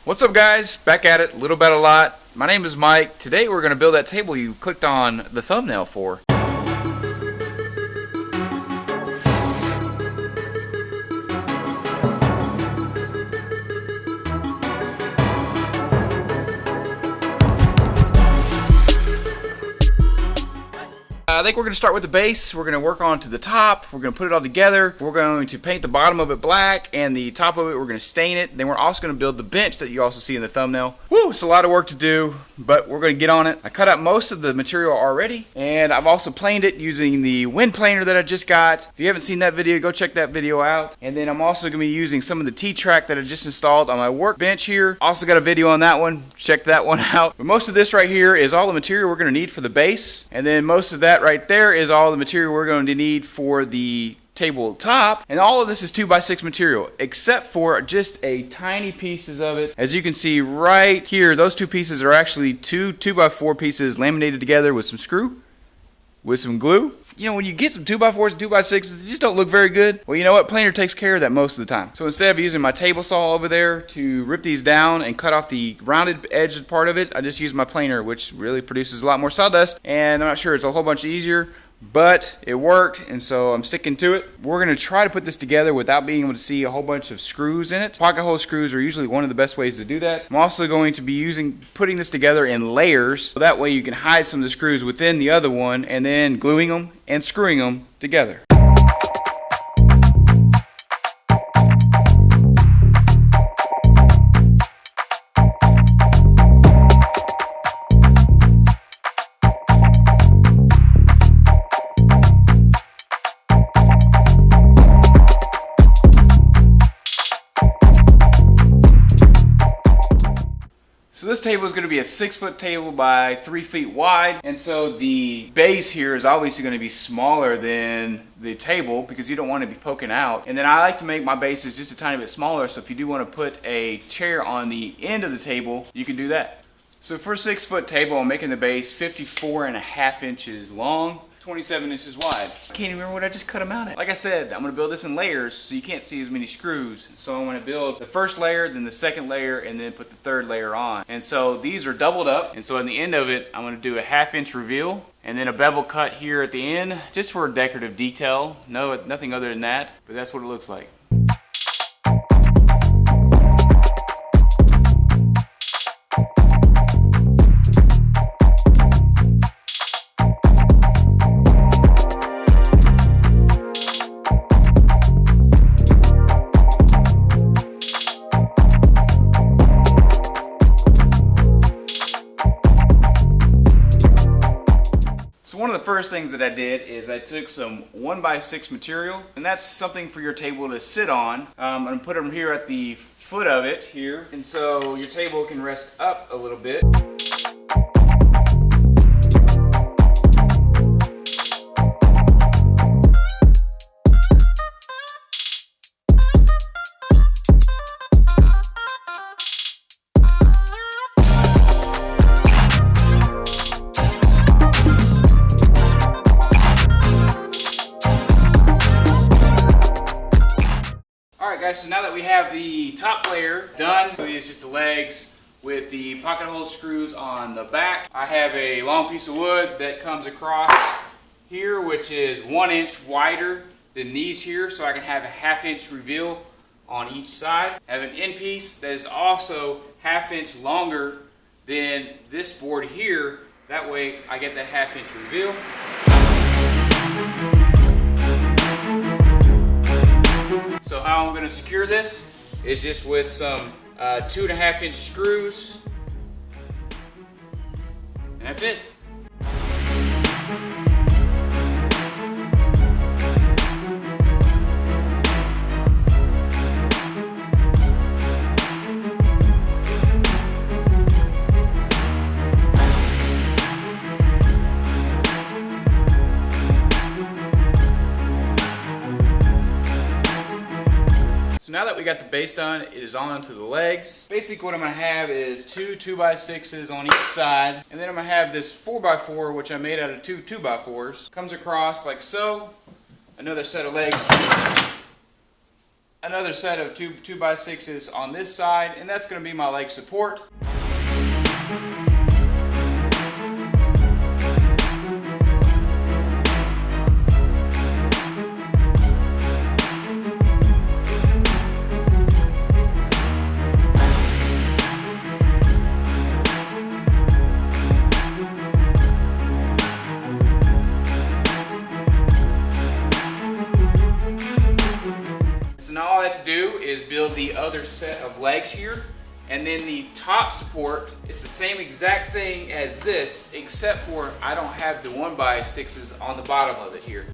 What's up, guys? Back at it, little about a lot. My name is Mike. Today we're going to build that table you clicked on the thumbnail for. I think we're going to start with the base. We're going to work on to the top. We're going to put it all together. We're going to paint the bottom of it black, and the top of it we're going to stain it. Then we're also going to build the bench that you also see in the thumbnail. Woo, it's a lot of work to do, but we're going to get on it. I cut out most of the material already, and I've also planed it using the wind planer that I just got. If you haven't seen that video, go check that video out. And then I'm also going to be using some of the T-track that I just installed on my workbench here. Also got a video on that one. Check that one out. But most of this right here is all the material we're going to need for the base, and then most of that right there is all the material we're going to need for the tabletop. And all of this is 2x6 material, except for just a tiny pieces of it. As you can see right here, those two pieces are actually two 2x4 pieces laminated together with some screw, with some glue. You know, when you get some 2x4s and 2x6s, they just don't look very good. Well, you know what? Planer takes care of that most of the time. So instead of using my table saw over there to rip these down and cut off the rounded edge part of it, I just use my planer, which really produces a lot more sawdust. And I'm not sure, it's a whole bunch easier, but it worked, and so I'm sticking to it. We're going to try to put this together without being able to see a whole bunch of screws in it. Pocket hole screws are usually one of the best ways to do that. I'm also going to be putting this together in layers, so that way you can hide some of the screws within the other one, and then gluing them and screwing them together. So this table is going to be a 6-foot table by 3 feet wide, and so the base here is obviously going to be smaller than the table because you don't want to be poking out. And then I like to make my bases just a tiny bit smaller, so if you do want to put a chair on the end of the table, you can do that. So for a 6-foot table, I'm making the base 54.5 inches long, 27 inches wide. I can't even remember what I just cut them out at. Like I said, I'm going to build this in layers so you can't see as many screws. So I'm going to build the first layer, then the second layer, and then put the third layer on. And so these are doubled up. And so at the end of it, I'm going to do a 1/2 inch reveal and then a bevel cut here at the end just for decorative detail. No, nothing other than that, but that's what it looks like. One of the first things that I did is I took some 1x6 material, and that's something for your table to sit on. I'm going to put them here at the foot of it here, and so your table can rest up a little bit. So now that we have the top layer done, so it's just the legs with the pocket hole screws on the back. I have a long piece of wood that comes across here, which is 1 inch wider than these here, so I can have a 1/2 inch reveal on each side. I have an end piece that is also 1/2 inch longer than this board here. That way I get that 1/2 inch reveal. So how I'm going to secure this is just with some 2.5 inch screws, and that's it. Now that we got the base done, it is on to the legs. Basically what I'm going to have is two 2x6s on each side, and then I'm going to have this 4x4, which I made out of two 2x4s. Comes across like so. Another set of legs Another set of 2x6s on this side, and that's going to be my leg support. So now all I have to do is build the other set of legs here, and then the top support, it's the same exact thing as this, except for I don't have the 1x6s on the bottom of it here.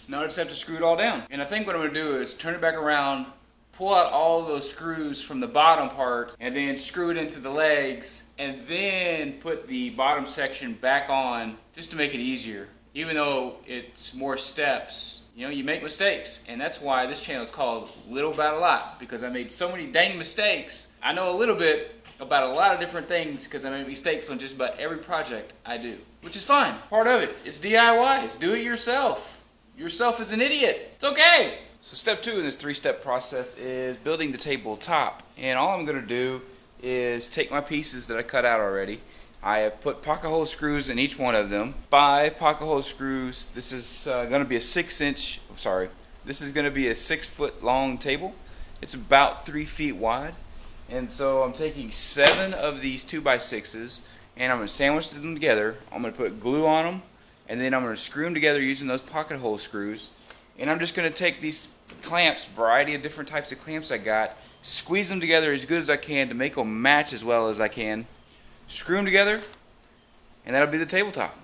Now I just have to screw it all down. And I think what I'm going to do is turn it back around, pull out all of those screws from the bottom part, and then screw it into the legs, and then put the bottom section back on just to make it easier. Even though it's more steps, you know, you make mistakes, and that's why this channel is called Little About a Lot, because I made so many dang mistakes. I know a little bit about a lot of different things because I make mistakes on just about every project I do, which is fine. Part of it. It's DIY. It's do it yourself. Yourself is an idiot. It's okay. So step 2 in this 3-step process is building the tabletop. And all I'm going to do is take my pieces that I cut out already. I have put pocket hole screws in each one of them. 5 pocket hole screws. This is going to be a 6-inch, this is going to be a 6-foot long table. It's about 3 feet wide. And so I'm taking 7 of these 2x6s and I'm going to sandwich them together. I'm going to put glue on them, and then I'm going to screw them together using those pocket hole screws. And I'm just going to take these clamps, variety of different types of clamps I got, squeeze them together as good as I can to make them match as well as I can, screw them together, and that'll be the tabletop.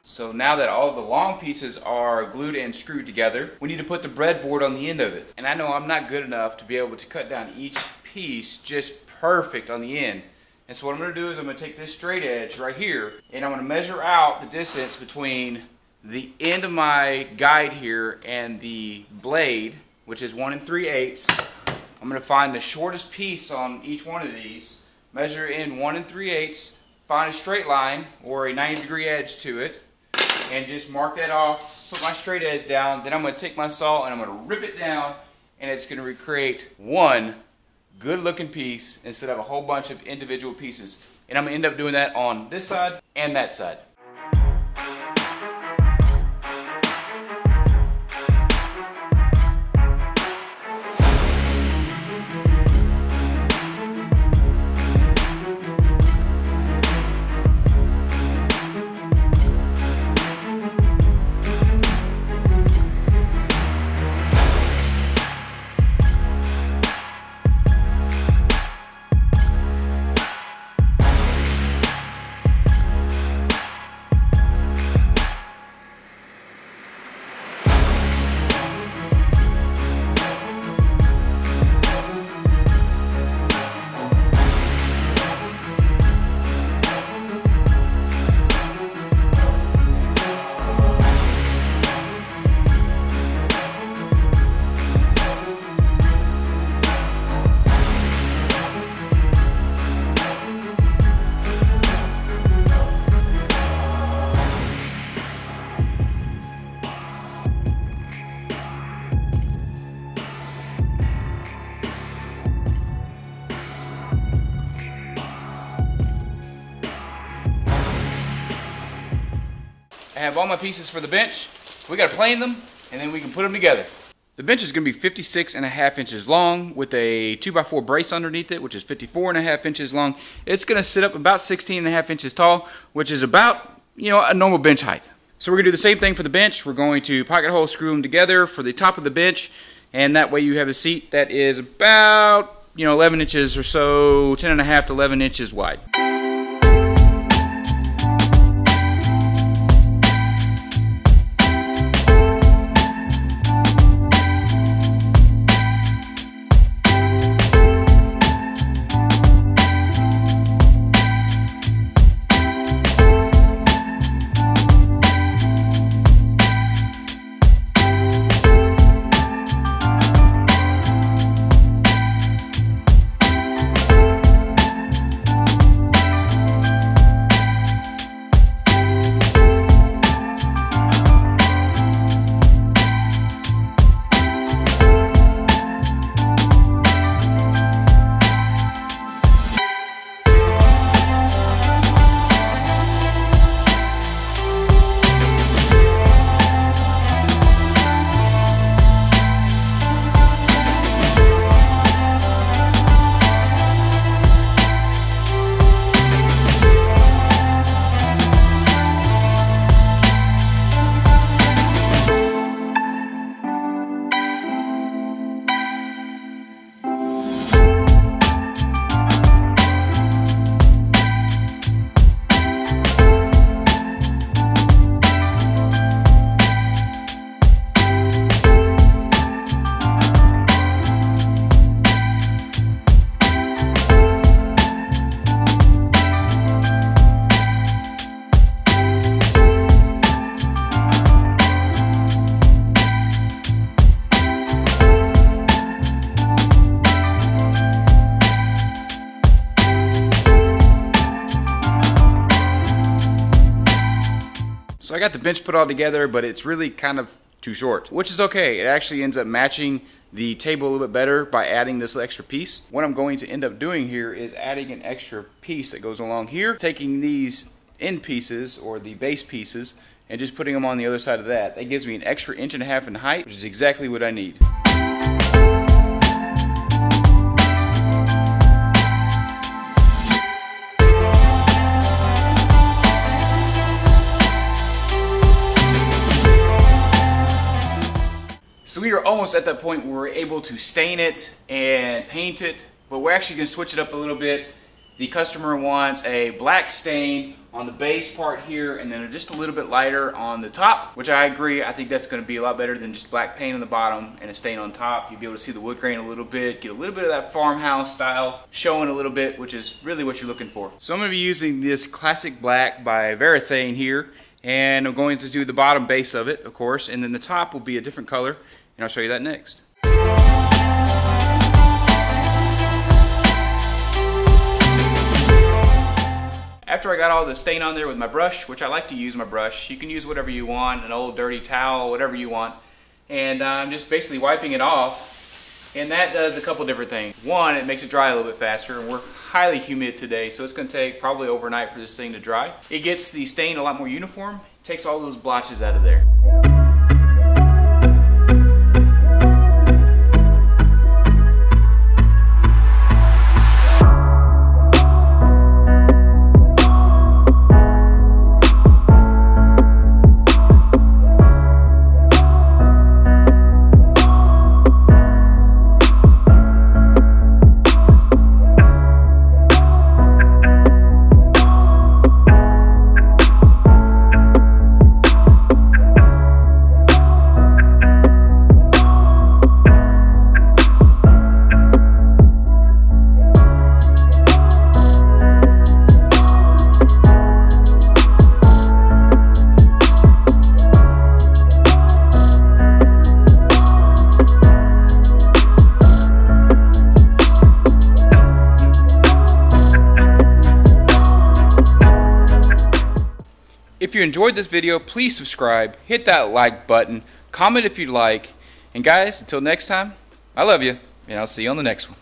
So now that all the long pieces are glued and screwed together, we need to put the breadboard on the end of it. And I know I'm not good enough to be able to cut down each piece just perfect on the end. And so what I'm going to do is I'm going to take this straight edge right here, and I'm going to measure out the distance between the end of my guide here and the blade, which is 1 3/8. I'm going to find the shortest piece on each one of these, measure in 1 3/8, find a straight line or a 90-degree edge to it, and just mark that off, put my straight edge down. Then I'm going to take my saw and I'm going to rip it down, and it's going to recreate one good looking piece instead of a whole bunch of individual pieces. And I'm going to end up doing that on this side and that side. I have all my pieces for the bench. We got to plane them, and then we can put them together. The bench is going to be 56.5 inches long with a 2x4 brace underneath it, which is 54.5 inches long. It's going to sit up about 16.5 inches tall, which is about, a normal bench height. So we're going to do the same thing for the bench. We're going to pocket hole screw them together for the top of the bench, and that way you have a seat that is about 11 inches or so, 10.5 to 11 inches wide. So I got the bench put all together, but it's really kind of too short, which is okay. It actually ends up matching the table a little bit better by adding this extra piece. What I'm going to end up doing here is adding an extra piece that goes along here, taking these end pieces or the base pieces and just putting them on the other side of that. That gives me an extra 1.5 inches in height, which is exactly what I need. So we are almost at that point where we're able to stain it and paint it, but we're actually going to switch it up a little bit. The customer wants a black stain on the base part here and then just a little bit lighter on the top, which I agree. I think that's going to be a lot better than just black paint on the bottom and a stain on top. You'll be able to see the wood grain a little bit, get a little bit of that farmhouse style showing a little bit, which is really what you're looking for. So I'm going to be using this classic black by Varathane here, and I'm going to do the bottom base of it, of course, and then the top will be a different color. And I'll show you that next. After I got all the stain on there with my brush, which I like to use my brush, you can use whatever you want, an old dirty towel, whatever you want, and I'm just basically wiping it off, and that does a couple different things. One, it makes it dry a little bit faster, and we're highly humid today, so it's going to take probably overnight for this thing to dry. It gets the stain a lot more uniform, takes all those blotches out of there. If you enjoyed this video, please subscribe, hit that like button, comment if you'd like, and guys, until next time, I love you, and I'll see you on the next one.